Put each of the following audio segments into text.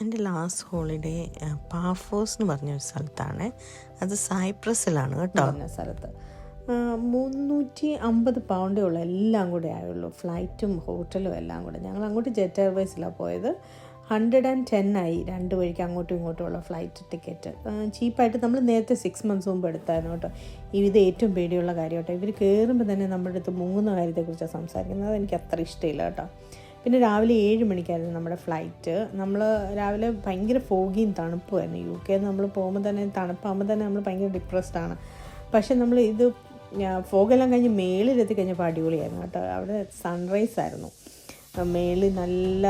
എൻ്റെ last holiday Paphos എന്ന് പറഞ്ഞൊരു സ്ഥലത്താണ്. അത് സൈപ്രസിലാണ് കേട്ടോ. പറഞ്ഞ സ്ഥലത്ത് 350 പൗണ്ടേ ഉള്ളൂ, എല്ലാം കൂടെ ആയുള്ളൂ, ഫ്ലൈറ്റും ഹോട്ടലും എല്ലാം കൂടെ. ഞങ്ങൾ അങ്ങോട്ട് ജെറ്റ് എയർവേസിലാണ് പോയത്. 110 ആയി രണ്ട് വഴിക്ക് അങ്ങോട്ടും ഇങ്ങോട്ടുമുള്ള ഫ്ലൈറ്റ് ടിക്കറ്റ്. ചീപ്പായിട്ട് നമ്മൾ നേരത്തെ 6 months മുമ്പ് എടുത്തായിരുന്നു കേട്ടോ. ഇത് ഏറ്റവും പേടിയുള്ള കാര്യം കേട്ടോ. ഇവർ കയറുമ്പോൾ തന്നെ നമ്മുടെ അടുത്ത് മുങ്ങുന്ന കാര്യത്തെക്കുറിച്ചാണ് സംസാരിക്കുന്നത്. അതെനിക്ക് അത്ര ഇഷ്ടമില്ല കേട്ടോ. പിന്നെ രാവിലെ 7 മണിക്കായിരുന്നു നമ്മുടെ ഫ്ലൈറ്റ്. നമ്മൾ രാവിലെ ഭയങ്കര ഫോഗിയും തണുപ്പുമായിരുന്നു. UK നമ്മൾ പോകുമ്പോൾ തന്നെ തണുപ്പാകുമ്പോൾ തന്നെ നമ്മൾ ഭയങ്കര ഡിപ്രസ്ഡാണ്. പക്ഷേ നമ്മൾ ഇത് ഫോഗെല്ലാം കഴിഞ്ഞ് മേളിലെത്തി കഴിഞ്ഞപ്പോൾ അടിപൊളിയായിരുന്നു കേട്ടോ. അവിടെ സൺറൈസ് ആയിരുന്നു. മേളിൽ നല്ല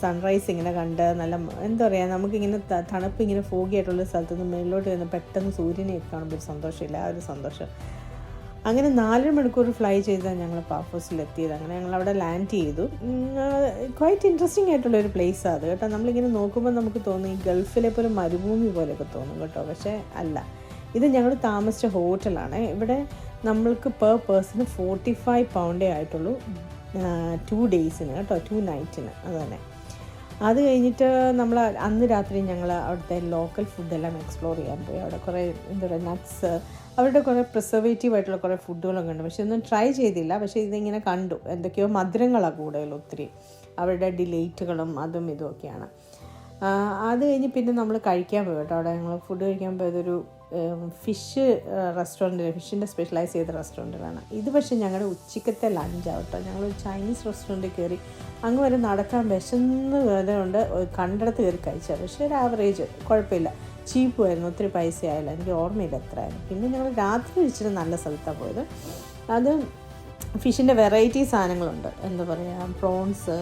സൺറൈസ് ഇങ്ങനെ കണ്ട് നല്ല എന്താ പറയുക, നമുക്കിങ്ങനെ തണുപ്പ് ഇങ്ങനെ ഫോഗി ആയിട്ടുള്ള സ്ഥലത്ത് നിന്ന് മേളിലോട്ട് വരുന്ന പെട്ടെന്ന് സൂര്യനെയൊക്കെ കാണുമ്പോൾ ഒരു സന്തോഷമില്ല, ആ ഒരു സന്തോഷം. അങ്ങനെ 4 മണിക്കൂർ ഫ്ലൈ ചെയ്താണ് ഞങ്ങൾ പാഫോസിലെത്തിയത്. അങ്ങനെ ഞങ്ങളവിടെ ലാൻഡ് ചെയ്തു. ക്വൈറ്റ് ഇൻട്രസ്റ്റിംഗ് ആയിട്ടുള്ളൊരു പ്ലേസാണ് അത് കേട്ടോ. നമ്മളിങ്ങനെ നോക്കുമ്പോൾ നമുക്ക് തോന്നും ഈ ഗൾഫിലെ പോലെ മരുഭൂമി പോലെയൊക്കെ തോന്നും കേട്ടോ. പക്ഷേ അല്ല, ഇത് ഞങ്ങൾ താമസിച്ച ഹോട്ടലാണ്. ഇവിടെ നമ്മൾക്ക് പെർ പേഴ്സണ് 45 പൗണ്ടേ ആയിട്ടുള്ളൂ 2 ഡേയ്സിന് കേട്ടോ, 2 നൈറ്റിന്. അത് തന്നെ. അത് കഴിഞ്ഞിട്ട് നമ്മൾ അന്ന് രാത്രി ഞങ്ങൾ അവിടുത്തെ ലോക്കൽ ഫുഡെല്ലാം എക്സ്പ്ലോർ ചെയ്യാൻ പോയി. അവിടെ കുറേ എന്താ പറയുക നട്ട്സ്, അവരുടെ കുറേ പ്രിസർവേറ്റീവ് ആയിട്ടുള്ള കുറേ ഫുഡുകളൊക്കെ ഉണ്ട്. പക്ഷെ ഒന്നും ട്രൈ ചെയ്തില്ല. പക്ഷേ ഇതിങ്ങനെ കണ്ടു, എന്തൊക്കെയോ മധുരങ്ങളാണ് കൂടുതൽ ഒത്തിരി, അവരുടെ ഡിലേറ്റുകളും അതും ഇതുമൊക്കെയാണ്. അത് കഴിഞ്ഞ് പിന്നെ നമ്മൾ കഴിക്കാൻ പോയി കേട്ടോ. അവിടെ ഞങ്ങൾ ഫുഡ് കഴിക്കാൻ പോയതൊരു ഫിഷ് റെസ്റ്റോറൻറ്റിൽ, ഫിഷിൻ്റെ സ്പെഷ്യലൈസ് ചെയ്ത റെസ്റ്റോറൻറ്റിലാണ് ഇത്. പക്ഷേ ഞങ്ങളുടെ ഉച്ചക്കത്തെ ലഞ്ചാണ് കേട്ടോ. ഞങ്ങൾ ചൈനീസ് റെസ്റ്റോറൻറ്റിൽ കയറി അങ്ങ് വരെ നടക്കാൻ വിശന്ന് വേദനയുണ്ട്, കണ്ടിടത്ത് കയറി കഴിച്ചാൽ. പക്ഷേ ഒരു ആവറേജ് കുഴപ്പമില്ല, ചീപ്പുമായിരുന്നു, ഒത്തിരി പൈസ ആയില്ല, എനിക്ക് ഓർമ്മയില്ല എത്രയായിരുന്നു. പിന്നെ ഞങ്ങൾ രാത്രി കഴിച്ചിട്ട് നല്ല സ്ഥലത്താണ് പോയത്. അത് ഫിഷിൻ്റെ വെറൈറ്റി സാധനങ്ങളുണ്ട്, എന്താ പറയുക, പ്രോൺസ്,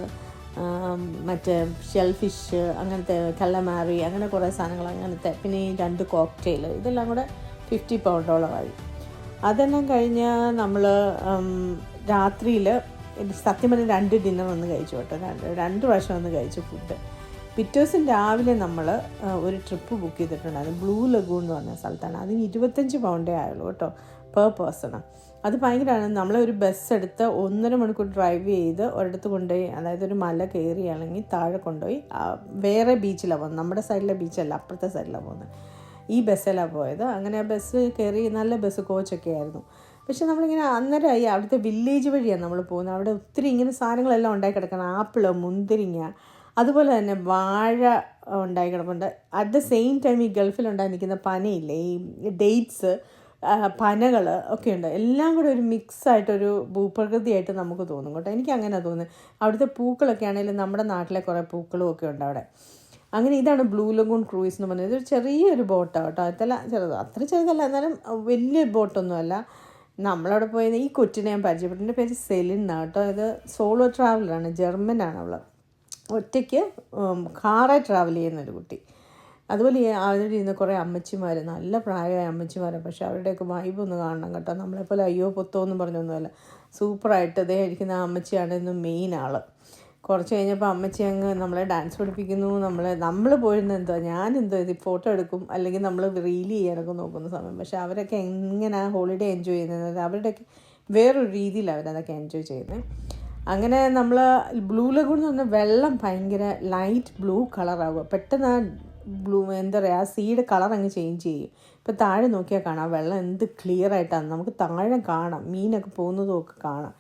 മറ്റേ ഷെൽ ഫിഷ്, അങ്ങനത്തെ കല്ലമാരി, അങ്ങനെ കുറേ സാധനങ്ങൾ അങ്ങനത്തെ. പിന്നെ ഈ 2 കോക്ടെയിൽ, ഇതെല്ലാം കൂടെ 50 പൗണ്ടോളമായി. അതെല്ലാം കഴിഞ്ഞ് നമ്മൾ രാത്രിയിൽ സത്യം പറഞ്ഞാൽ 2 ഡിന്നർ വന്ന് കഴിച്ചു കേട്ടോ. 2 പ്രാവശ്യം വന്ന് കഴിച്ചു ഫുഡ്. പിറ്റേ ദിവസം രാവിലെ നമ്മൾ ഒരു ട്രിപ്പ് ബുക്ക് ചെയ്തിട്ടുണ്ടായിരുന്നു. ബ്ലൂ ലഗൂൺ എന്ന് പറഞ്ഞ സ്ഥലത്താണ്. അതിന് 25 പൗണ്ടേ ആയുള്ളൂ കേട്ടോ പെർ പേഴ്സണ്. അത് ഭയങ്കരമാണ്. നമ്മളൊരു ബസ് എടുത്ത് 1.5 മണിക്കൂർ ഡ്രൈവ് ചെയ്ത് ഒരിടത്ത് കൊണ്ടുപോയി, അതായത് ഒരു മല കയറിയാണെങ്കിൽ താഴെ കൊണ്ടുപോയി വേറെ ബീച്ചിലാണ് പോകുന്നത്. നമ്മുടെ സൈഡിലെ ബീച്ചല്ല, അപ്പുറത്തെ സൈഡിലാണ് പോകുന്നത്. ഈ ബസ്സിലാണ് പോയത്. അങ്ങനെ ആ ബസ് കയറി, നല്ല ബസ് കോച്ചൊക്കെ ആയിരുന്നു. പക്ഷെ നമ്മളിങ്ങനെ അന്നേരമായി അവിടുത്തെ വില്ലേജ് വഴിയാണ് നമ്മൾ പോകുന്നത്. അവിടെ ഒത്തിരി ഇങ്ങനെ സാധനങ്ങളെല്ലാം ഉണ്ടായി കിടക്കണം. ആപ്പിള്, മുന്തിരിങ്ങ, അതുപോലെ തന്നെ വാഴ ഉണ്ടായി കിടപ്പുണ്ട്. അറ്റ് ദ സെയിം ടൈം ഈ ഗൾഫിലുണ്ടായി നിൽക്കുന്ന പനയില്ലേ, ഈ ഡേറ്റ്സ്, പനകൾ ഒക്കെ ഉണ്ട്. എല്ലാം കൂടെ ഒരു മിക്സായിട്ടൊരു ഭൂപ്രകൃതിയായിട്ട് നമുക്ക് തോന്നും കേട്ടോ. എനിക്ക് അങ്ങനെ തോന്നുന്നത്. അവിടുത്തെ പൂക്കളൊക്കെ ആണെങ്കിലും നമ്മുടെ നാട്ടിലെ കുറേ പൂക്കളും ഒക്കെ ഉണ്ട് അവിടെ. അങ്ങനെ ഇതാണ് ബ്ലൂ ലഗൂൺ ക്രൂയിസ് എന്ന് പറഞ്ഞത്. ഇതൊരു ചെറിയൊരു ബോട്ടാണ് കേട്ടോ. അതല്ല ചെറുത്, അത്ര ചെറുതല്ല, എന്നാലും വലിയ ബോട്ടൊന്നുമല്ല. നമ്മളവിടെ പോയത് ഈ കൊച്ചിനെ ഞാൻ പരിചയപ്പെട്ടു. എൻ്റെ പേര് സെലിൻ എന്നാണ് കേട്ടോ. ഇത് സോളോ ട്രാവലറാണ്, ജർമ്മനാണ് അവൾ. ഒറ്റയ്ക്ക് കാറായി ട്രാവൽ ചെയ്യുന്നൊരു കുട്ടി. അതുപോലെ അവിടെ ഇരുന്ന് കുറേ അമ്മച്ചിമാർ, നല്ല പ്രായമായ അമ്മച്ചിമാരാണ്. പക്ഷേ അവരുടെയൊക്കെ വൈബ് ഒന്ന് കാണണം കേട്ടോ. നമ്മളെപ്പോലെ അയ്യോ പൊത്തോ എന്നും പറഞ്ഞൊന്നുമല്ല, സൂപ്പറായിട്ട് അതേ ഇരിക്കുന്ന ആ അമ്മച്ചിയാണ് ഇന്ന് മെയിൻ ആൾ. കുറച്ച് കഴിഞ്ഞപ്പോൾ അമ്മച്ചി അങ്ങ് നമ്മളെ ഡാൻസ് പഠിപ്പിക്കുന്നു. നമ്മൾ പോയിരുന്ന എന്തോ, ഞാനെന്തോ ഇത് ഫോട്ടോ എടുക്കും അല്ലെങ്കിൽ നമ്മൾ റീൽ ചെയ്യാനൊക്കെ നോക്കുന്ന സമയം. പക്ഷേ അവരൊക്കെ എങ്ങനെ ഹോളിഡേ എൻജോയ് ചെയ്യുന്നത്, അവരുടെയൊക്കെ വേറൊരു രീതിയിൽ അവരതൊക്കെ എൻജോയ് ചെയ്യുന്നത്. അങ്ങനെ നമ്മൾ ബ്ലൂ ലഗൂൺ എന്ന് പറഞ്ഞാൽ വെള്ളം ഭയങ്കര ലൈറ്റ് ബ്ലൂ കളറാകുക. പെട്ടെന്ന് ആ ബ്ലൂ എന്താ പറയുക, ആ സീയുടെ കളർ അങ്ങ് ചേഞ്ച് ചെയ്യും. ഇപ്പോൾ താഴെ നോക്കിയാൽ കാണാം വെള്ളം എന്ത് ക്ലിയർ ആയിട്ടാണ്. നമുക്ക് താഴെ കാണാം, മീനൊക്കെ പോകുന്നതും ഒക്കെ കാണാം.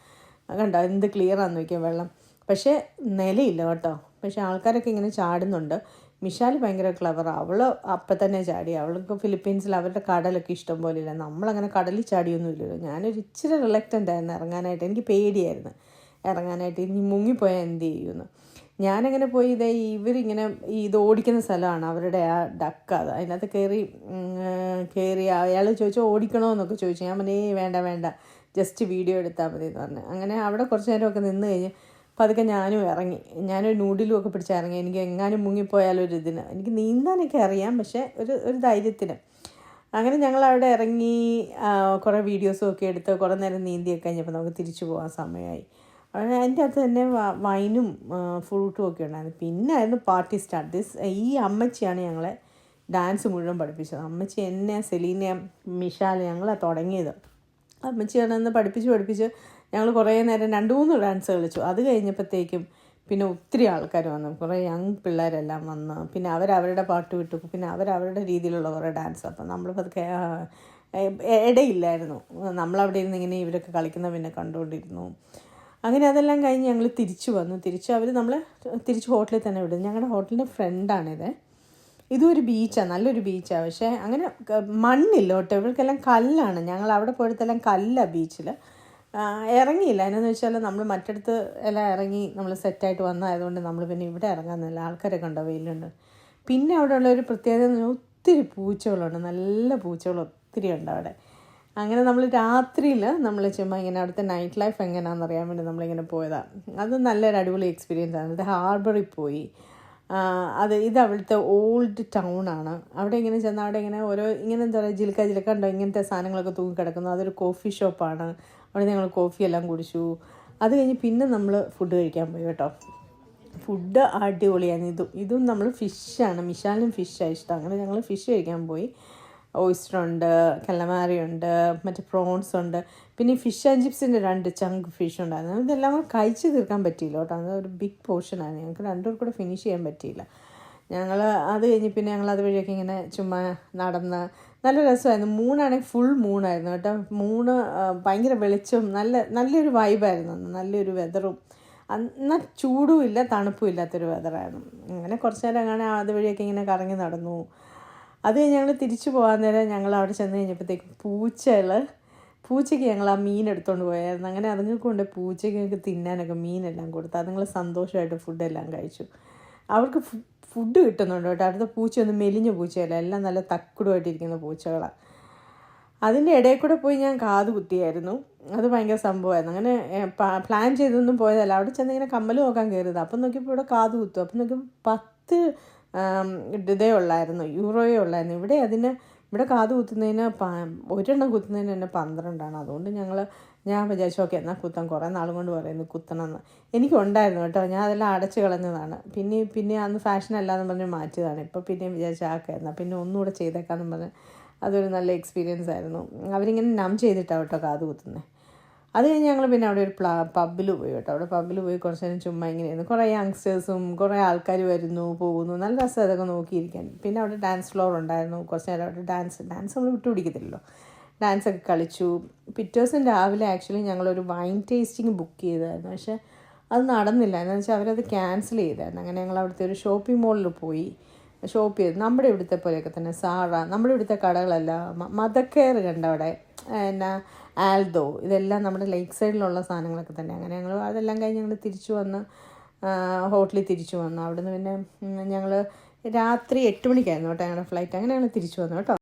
കണ്ടോ എന്ത് ക്ലിയറാണെന്ന് നോക്കിയാൽ വെള്ളം. പക്ഷേ നിലയില്ല കേട്ടോ. പക്ഷേ ആൾക്കാരൊക്കെ ഇങ്ങനെ ചാടുന്നുണ്ട്. മിഷാൽ ഭയങ്കര ക്ലവറാണ്. അവൾ അപ്പം തന്നെ ചാടി. അവൾക്ക് ഫിലിപ്പീൻസിൽ അവരുടെ കടലൊക്കെ ഇഷ്ടം പോലെ ഇല്ല. നമ്മളങ്ങനെ കടലിൽ ചാടിയൊന്നും ഇല്ലല്ലോ. ഞാനൊരു ഇച്ചിരി റിലക്റ്റൻ്റ് ആയിരുന്നു ഇറങ്ങാനായിട്ട്. എനിക്ക് പേടിയായിരുന്നു ഇറങ്ങാനായിട്ട്, ഇനി മുങ്ങിപ്പോയാൽ എന്ത് ചെയ്യുമെന്ന്. ഞാനങ്ങനെ പോയി ഇവരിങ്ങനെ ഇത് ഓടിക്കുന്ന സ്ഥലമാണ് അവരുടെ ആ ഡക്ക്. അത് അതിനകത്ത് കയറി അയാൾ ചോദിച്ചു ഓടിക്കണോ എന്നൊക്കെ ചോദിച്ചു. ഞാൻ പറഞ്ഞേ വേണ്ട, ജസ്റ്റ് വീഡിയോ എടുത്താൽ മതി എന്ന് പറഞ്ഞു. അങ്ങനെ അവിടെ കുറച്ച് നേരമൊക്കെ നിന്ന് കഴിഞ്ഞ് പതുക്കെ ഞാനും ഇറങ്ങി. ഞാനൊരു നൂഡിലും ഒക്കെ പിടിച്ചിറങ്ങി. എനിക്ക് എങ്ങാനും മുങ്ങിപ്പോയാലൊരിതിന്, എനിക്ക് നീന്താനൊക്കെ അറിയാം, പക്ഷേ ഒരു ധൈര്യത്തിന്. അങ്ങനെ ഞങ്ങളവിടെ ഇറങ്ങി കുറേ വീഡിയോസും ഒക്കെ എടുത്ത് കുറേ നേരം നീന്തിയൊക്കെ കഴിഞ്ഞപ്പോൾ നമുക്ക് തിരിച്ചു പോകാൻ സമയമായി. അതിൻ്റെ അകത്ത് തന്നെ വൈനും ഫ്രൂട്ടും ഒക്കെ ഉണ്ടായിരുന്നു. പിന്നെ ആയിരുന്നു പാർട്ടി സ്റ്റാർട്ട്. ഈ അമ്മച്ചിയാണ് ഞങ്ങളെ ഡാൻസ് മുഴുവൻ പഠിപ്പിച്ചത്. അമ്മച്ചി എന്നെ, സെലീനെ, മിഷാൽ ഞങ്ങളാണ് തുടങ്ങിയത്. അമ്മച്ചിയാണ് പഠിപ്പിച്ച് ഞങ്ങൾ കുറേ നേരം 2-3 ഡാൻസ് കളിച്ചു. അത് കഴിഞ്ഞപ്പോഴത്തേക്കും പിന്നെ ഒത്തിരി ആൾക്കാർ വന്നു, കുറേ യങ് പിള്ളേരെല്ലാം വന്ന്, പിന്നെ അവരവരുടെ പാട്ട് വിട്ടു, പിന്നെ അവരവരുടെ രീതിയിലുള്ള കുറേ ഡാൻസ്. അപ്പം നമ്മൾ പതുക്കെ ഇടയില്ലായിരുന്നു, നമ്മളവിടെ ഇരുന്ന് ഇങ്ങനെ ഇവരൊക്കെ കളിക്കുന്ന പിന്നെ കണ്ടുകൊണ്ടിരുന്നു. അങ്ങനെ അതെല്ലാം കഴിഞ്ഞ് ഞങ്ങൾ തിരിച്ചു വന്നു. അവർ നമ്മളെ തിരിച്ച് ഹോട്ടലിൽ തന്നെ വിടും. ഞങ്ങളുടെ ഹോട്ടലിൻ്റെ ഫ്രണ്ടാണിത്. ഇതും ഒരു ബീച്ചാണ്, നല്ലൊരു ബീച്ചാണ്. പക്ഷേ അങ്ങനെ മണ്ണില്ല കേട്ടോ, ഇവർക്കെല്ലാം കല്ലാണ്. ഞങ്ങൾ അവിടെ പോയതെല്ലാം കല്ലാണ് ബീച്ചിൽ. ഇറങ്ങിയില്ല. എന്നാന്ന് വെച്ചാൽ നമ്മൾ മറ്റടുത്ത് എല്ലാം ഇറങ്ങി നമ്മൾ സെറ്റായിട്ട് വന്നതായതുകൊണ്ട് നമ്മൾ പിന്നെ ഇവിടെ ഇറങ്ങാമെന്നില്ല, ആൾക്കാരൊക്കെ ഉണ്ടോ, വെയിലുണ്ട്. പിന്നെ അവിടെ ഉള്ള ഒരു പ്രത്യേകത എന്ന് പറഞ്ഞാൽ ഒത്തിരി പൂച്ചകളുണ്ട്, നല്ല പൂച്ചകൾ ഒത്തിരി ഉണ്ട് അവിടെ. അങ്ങനെ നമ്മൾ രാത്രിയിൽ നമ്മൾ ചുമ്മാ ഇങ്ങനെ അവിടുത്തെ നൈറ്റ് ലൈഫ് എങ്ങനെയാണെന്ന് അറിയാൻ വേണ്ടി നമ്മളിങ്ങനെ പോയതാണ്. അത് നല്ലൊരു അടിപൊളി എക്സ്പീരിയൻസ് ആണ്. ഇത് ഹാർബറിൽ പോയി. ഇത് അവിടുത്തെ ഓൾഡ് ടൗണാണ്. അവിടെ ഇങ്ങനെ ചെന്നാൽ അവിടെ ഇങ്ങനെ ഓരോ ഇങ്ങനെ എന്താ പറയുക, ജിൽക്ക ഉണ്ടോ ഇങ്ങനത്തെ സാധനങ്ങളൊക്കെ തൂങ്ങിക്കിടക്കുന്നു. അതൊരു കോഫി ഷോപ്പാണ്. അവിടെ ഞങ്ങൾ കോഫിയെല്ലാം കുടിച്ചു. അത് കഴിഞ്ഞ് പിന്നെ നമ്മൾ ഫുഡ് കഴിക്കാൻ പോയി കേട്ടോ. ഫുഡ് അടിപൊളിയാണ്. ഇതും നമ്മൾ ഫിഷാണ്, മിഷാലിനും ഫിഷാണ് ഇഷ്ടം. അങ്ങനെ ഞങ്ങൾ ഫിഷ് കഴിക്കാൻ പോയി. ഓയിസ്റ്ററുണ്ട്, കല്ലമാരി ഉണ്ട്, മറ്റേ പ്രോൺസ് ഉണ്ട്, പിന്നെ ഈ ഫിഷ് ആൻഡ് ചിപ്സിൻ്റെ 2 ചങ്ക് ഫിഷ് ഉണ്ടായിരുന്നു. ഇതെല്ലാം കൂടെ കഴിച്ച് തീർക്കാൻ പറ്റിയില്ല കേട്ടോ, അതൊരു ബിഗ് പോർഷനാണ്. ഞങ്ങൾക്ക് 2 പേർ കൂടെ ഫിനിഷ് ചെയ്യാൻ പറ്റിയില്ല. ഞങ്ങൾ അത് കഴിഞ്ഞ് പിന്നെ ഞങ്ങൾ അതുവഴിയൊക്കെ ഇങ്ങനെ ചുമ്മാ നടന്ന് നല്ല രസമായിരുന്നു. മൂണാണെങ്കിൽ ഫുൾ മൂണായിരുന്നു കേട്ടോ. മൂണ് ഭയങ്കര വെളിച്ചവും നല്ലൊരു വൈബായിരുന്നു. നല്ലൊരു വെതറും, എന്നാൽ ചൂടും ഇല്ല തണുപ്പും ഇല്ലാത്തൊരു വെതറായിരുന്നു. അങ്ങനെ കുറച്ച് നേരം അങ്ങനെ അതുവഴിയൊക്കെ ഇങ്ങനെ കറങ്ങി നടന്നു. അത് കഴിഞ്ഞ് ഞങ്ങൾ തിരിച്ചു പോകാൻ നേരം ഞങ്ങൾ അവിടെ ചെന്ന് കഴിഞ്ഞപ്പോഴത്തേക്കും പൂച്ചയ്ക്ക് ഞങ്ങൾ ആ മീൻ എടുത്തുകൊണ്ട് പോയായിരുന്നു. അങ്ങനെ അതുങ്ങൾക്ക് കൊണ്ട് പൂച്ചയ്ക്ക് തിന്നാനൊക്കെ മീനെല്ലാം കൊടുത്തു. അതുങ്ങൾ സന്തോഷമായിട്ട് ഫുഡെല്ലാം കഴിച്ചു. അവർക്ക് ഫുഡ് കിട്ടുന്നുണ്ട് കേട്ടോ. അടുത്ത പൂച്ചയൊന്നും മെലിഞ്ഞ പൂച്ചയല്ല, എല്ലാം നല്ല തക്കുടുമായിട്ടിരിക്കുന്ന പൂച്ചകളാണ്. അതിൻ്റെ ഇടയിൽ കൂടെ പോയി ഞാൻ കാത് കുത്തിയായിരുന്നു. അത് ഭയങ്കര സംഭവമായിരുന്നു. അങ്ങനെ പ്ലാൻ ചെയ്തൊന്നും പോയതല്ല. അവിടെ ചെന്ന് ഇങ്ങനെ കമ്മൽ നോക്കാൻ കയറിയത്. അപ്പം നോക്കിയപ്പോൾ ഇവിടെ കാത് കുത്തും. അപ്പം നോക്കിയപ്പോൾ 10 ഇതേ ഉള്ളായിരുന്നു, യൂറോയേ ഉള്ളായിരുന്നു. ഇവിടെ കാത് കുത്തുന്നതിന് ഒരെണ്ണം കുത്തുന്നതിന് തന്നെ 12ആണ്. അതുകൊണ്ട് ഞാൻ വിചാരിച്ചു ഓക്കെ എന്നാൽ കുത്താൻ, കുറേ നാൾ കൊണ്ട് പറയുന്നു കുത്തണമെന്ന്. എനിക്കുണ്ടായിരുന്നു കേട്ടോ, ഞാൻ അതെല്ലാം അടച്ചു കളഞ്ഞതാണ്. പിന്നെ അന്ന് ഫാഷൻ അല്ലാന്ന് പറഞ്ഞ് മാറ്റിയതാണ്. ഇപ്പോൾ പിന്നെയും വിചാരിച്ചു എന്നാൽ പിന്നെ ഒന്നുകൂടെ ചെയ്തേക്കാമെന്ന് പറഞ്ഞ് അതൊരു നല്ല എക്സ്പീരിയൻസ് ആയിരുന്നു. അവരിങ്ങനെ നം ചെയ്തിട്ടാണ് കേട്ടോ കാത് കുത്തുന്നത്. അത് കഴിഞ്ഞ് ഞങ്ങൾ പിന്നെ അവിടെ ഒരു പബ്ബിൽ പോയി കേട്ടോ. അവിടെ പബ്ബിൽ പോയി കുറച്ച് നേരം ചുമ്മാ ഇങ്ങനെയായിരുന്നു. കുറേ യങ്സ്റ്റേഴ്സും കുറേ ആൾക്കാർ വരുന്നു പോകുന്നു, നല്ല രസം അതൊക്കെ നോക്കിയിരിക്കാൻ. പിന്നെ അവിടെ ഡാൻസ് ഫ്ലോർ ഉണ്ടായിരുന്നു. കുറച്ച് നേരം അവിടെ ഡാൻസ് നമ്മൾ വിട്ടുപിടിക്കത്തില്ലല്ലോ, ഡാൻസൊക്കെ കളിച്ചു. പിറ്റേ ദിവസം രാവിലെ ആക്ച്വലി ഞങ്ങളൊരു വൈൻ ടേസ്റ്റിംഗ് ബുക്ക് ചെയ്തായിരുന്നു. പക്ഷേ അത് നടന്നില്ല. എന്താണെന്ന് വെച്ചാൽ അവരത് ക്യാൻസൽ ചെയ്തായിരുന്നു. അങ്ങനെ ഞങ്ങൾ അവിടുത്തെ ഒരു ഷോപ്പിംഗ് മോളിൽ പോയി ഷോപ്പ് ചെയ്തു. നമ്മുടെ ഇവിടുത്തെ പോലെയൊക്കെ തന്നെ സാറ, നമ്മുടെ ഇവിടുത്തെ കടകളല്ല, മദർ കെയർ കണ്ടവിടെ, എന്നാ ആൽദോ, ഇതെല്ലാം നമ്മുടെ ലേക്ക് സൈഡിലുള്ള സാധനങ്ങളൊക്കെ തന്നെ. അങ്ങനെ ഞങ്ങൾ അതെല്ലാം കഴിഞ്ഞ് ഞങ്ങൾ തിരിച്ചു വന്ന് ഹോട്ടലിൽ തിരിച്ചു വന്നു. അവിടുന്ന് പിന്നെ ഞങ്ങൾ രാത്രി 8 മണിക്കായിരുന്നു കേട്ടോ ഞങ്ങളുടെ ഫ്ലൈറ്റ്. അങ്ങനെ ഞങ്ങൾ തിരിച്ചു വന്നു കേട്ടോ.